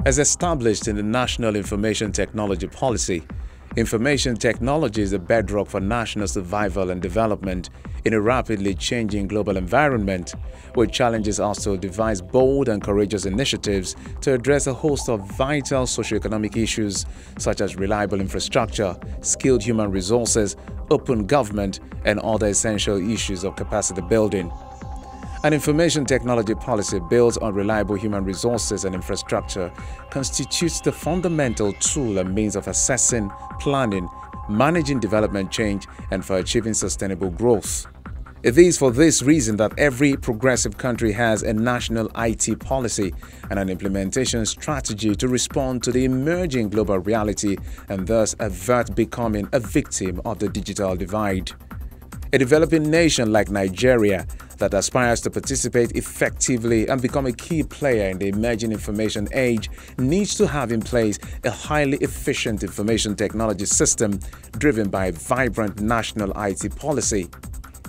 As established in the National Information Technology Policy, information technology is the bedrock for national survival and development in a rapidly changing global environment, which challenges us to devise bold and courageous initiatives to address a host of vital socioeconomic issues such as reliable infrastructure, skilled human resources, open government, and other essential issues of capacity building. An information technology policy built on reliable human resources and infrastructure constitutes the fundamental tool and means of assessing, planning, managing development change, and for achieving sustainable growth. It is for this reason that every progressive country has a national IT policy and an implementation strategy to respond to the emerging global reality and thus avert becoming a victim of the digital divide. A developing nation like Nigeria that aspires to participate effectively and become a key player in the emerging information age needs to have in place a highly efficient information technology system driven by a vibrant national IT policy.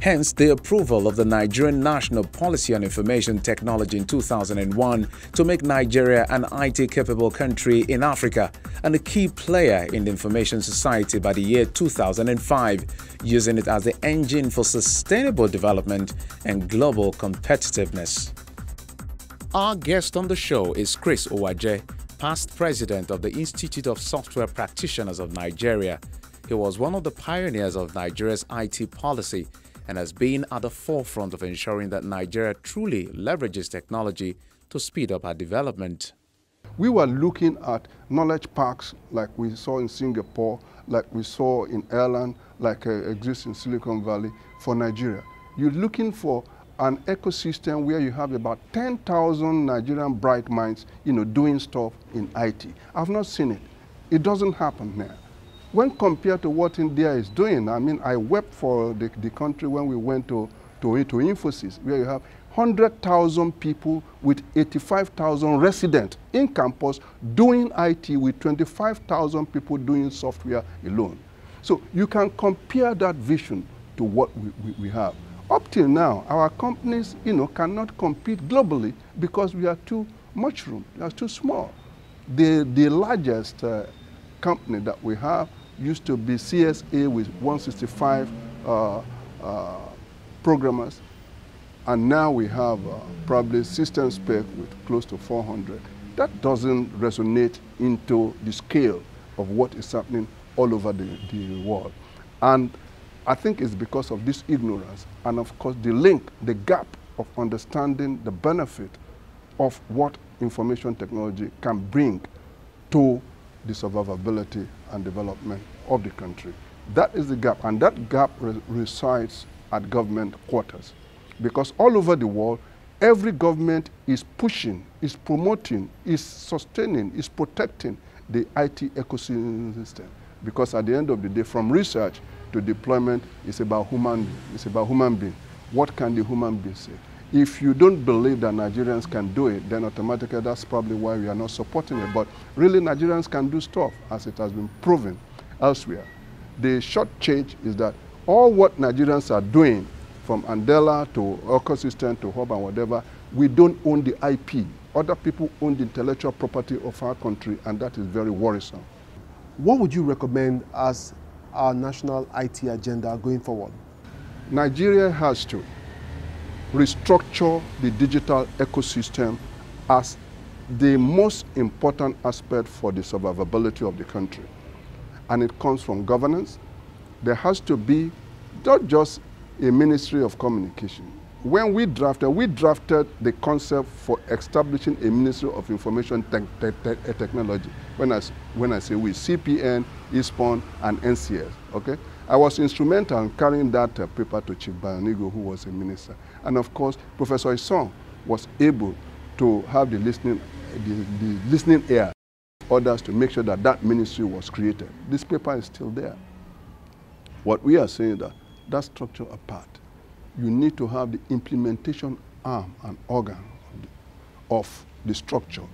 Hence, the approval of the Nigerian National Policy on Information Technology in 2001 to make Nigeria an IT-capable country in Africa and a key player in the information society by the year 2005, using it as the engine for sustainable development and global competitiveness. Our guest on the show is Chris Owaje, past president of the Institute of Software Practitioners of Nigeria. He was one of the pioneers of Nigeria's IT policy and has been at the forefront of ensuring that Nigeria truly leverages technology to speed up our development. We were looking at knowledge parks like we saw in Singapore, like we saw in Ireland, like exists in Silicon Valley for Nigeria. You're looking for an ecosystem where you have about 10,000 Nigerian bright minds, doing stuff in IT. I've not seen it. It doesn't happen now. When compared to what India is doing, I mean, I wept for the country when we went to Infosys, where you have 100,000 people with 85,000 residents in campus doing IT with 25,000 people doing software alone. So you can compare that vision to what we have. Up till now, our companies, cannot compete globally because we are too mushroom, we are too small. The largest company that we have used to be CSA with 165 programmers, and now we have probably System Spec with close to 400. That doesn't resonate into the scale of what is happening all over the world. And I think it's because of this ignorance and of course the gap of understanding the benefit of what information technology can bring to the survivability and development of the country. That is the gap, and that gap resides at government quarters. Because all over the world, every government is pushing, is promoting, is sustaining, is protecting the IT ecosystem. Because at the end of the day, from research to deployment, it's about human being. What can the human being say? If you don't believe that Nigerians can do it, then automatically that's probably why we are not supporting it. But really, Nigerians can do stuff, as it has been proven elsewhere. The short change is that all what Nigerians are doing, from Andela to ecosystem to hub and whatever, we don't own the IP. Other people own the intellectual property of our country, and that is very worrisome. What would you recommend as our national IT agenda going forward? Nigeria has to restructure the digital ecosystem as the most important aspect for the survivability of the country. And it comes from governance. There has to be not just a Ministry of Communication. When we drafted the concept for establishing a Ministry of Information Technology. When I say we, CPN, ISPON, and NCS, okay? I was instrumental in carrying that paper to Chief Bayanigo, who was a minister. And of course, Professor Isong was able to have the listening ear, others to make sure that that ministry was created. This paper is still there. What we are saying is that structure apart, you need to have the implementation arm and organ of the structure.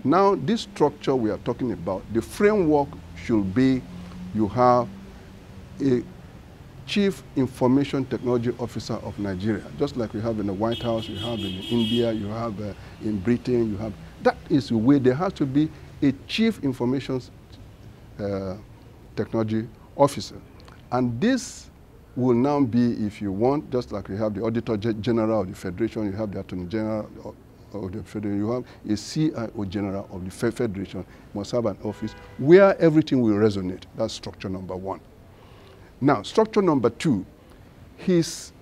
Now, this structure we are talking about, the framework should be, you have a Chief Information Technology Officer of Nigeria, just like we have in the White House, you have in India, you have in Britain, you have. That is the way there has to be a chief information technology officer. And this will now be, if you want, just like we have the Auditor General of the Federation, you have the Attorney General of the Federation, you have a CIO General of the Federation, you must have an office where everything will resonate. That's structure number one. Now, structure number two, his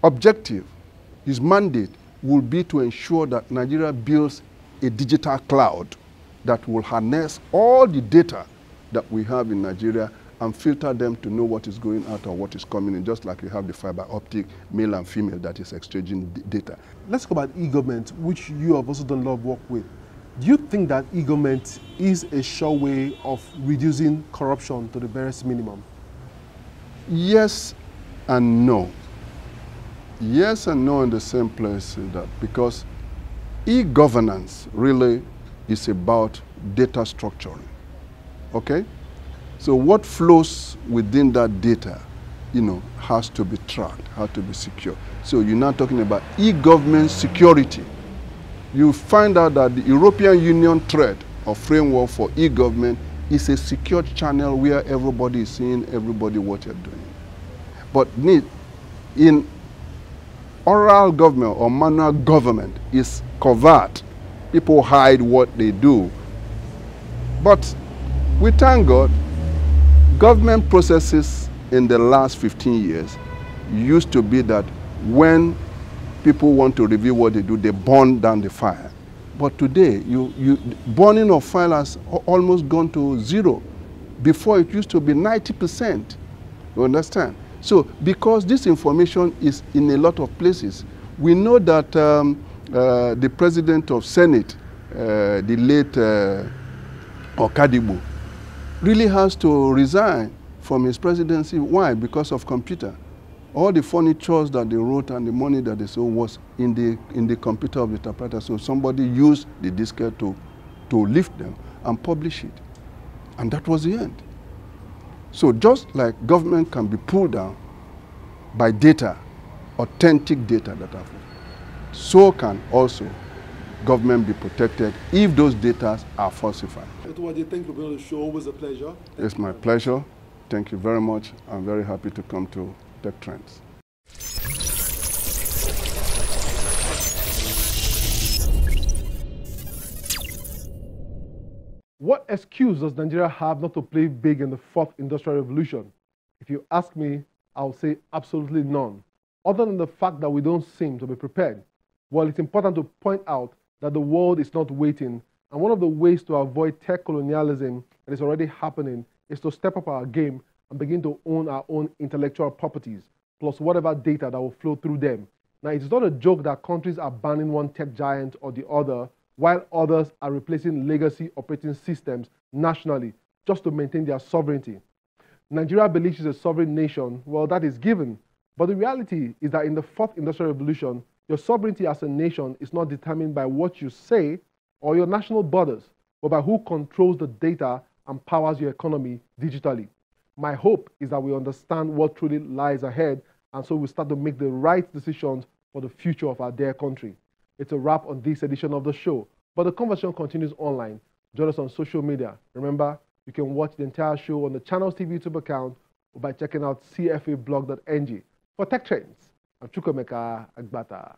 objective, his mandate will be to ensure that Nigeria builds a digital cloud that will harness all the data that we have in Nigeria and filter them to know what is going out or what is coming in, just like you have the fiber optic, male and female, that is exchanging data. Let's talk about e-government, which you have also done a lot of work with. Do you think that e-government is a sure way of reducing corruption to the barest minimum? Yes and no. Yes and no in the same place, that because e-governance really is about data structuring, okay? So what flows within that data, has to be tracked, has to be secure. So you're now talking about e-government security. You find out that the European Union thread or framework for e-government is a secured channel where everybody is seeing everybody what you're doing. But in oral government or manual government is covert. People hide what they do. But we thank God, government processes in the last 15 years used to be that when people want to review what they do, they burn down the file. But today, burning of file has almost gone to zero. Before, it used to be 90%. You understand? So, because this information is in a lot of places, we know that the president of Senate, the late Okadibo, really has to resign from his presidency. Why? Because of computer. All the furnitures that they wrote and the money that they sold was in the computer of the typewriter. So somebody used the diskette to lift them and publish it. And that was the end. So just like government can be pulled down by data, authentic data that have, so can also government be protected if those data are falsified. Edward, thank you for being on the show. Always a pleasure. It's my pleasure. Thank you very much. I'm very happy to come to Tech Trends. What excuse does Nigeria have not to play big in the fourth industrial revolution? If you ask me, I'll say absolutely none, other than the fact that we don't seem to be prepared. Well, it's important to point out that the world is not waiting, and one of the ways to avoid tech colonialism that is already happening is to step up our game and begin to own our own intellectual properties, plus whatever data that will flow through them. Now, it's not a joke that countries are banning one tech giant or the other, while others are replacing legacy operating systems nationally just to maintain their sovereignty. Nigeria believes it's a sovereign nation. Well, that is given. But the reality is that in the fourth industrial revolution, your sovereignty as a nation is not determined by what you say or your national borders, but by who controls the data and powers your economy digitally. My hope is that we understand what truly lies ahead, and so we start to make the right decisions for the future of our dear country. It's a wrap on this edition of the show, but the conversation continues online. Join us on social media. Remember, you can watch the entire show on the Channels TV YouTube account or by checking out cfablog.ng. For Tech Trends, I'm Chukwemeka Agbata.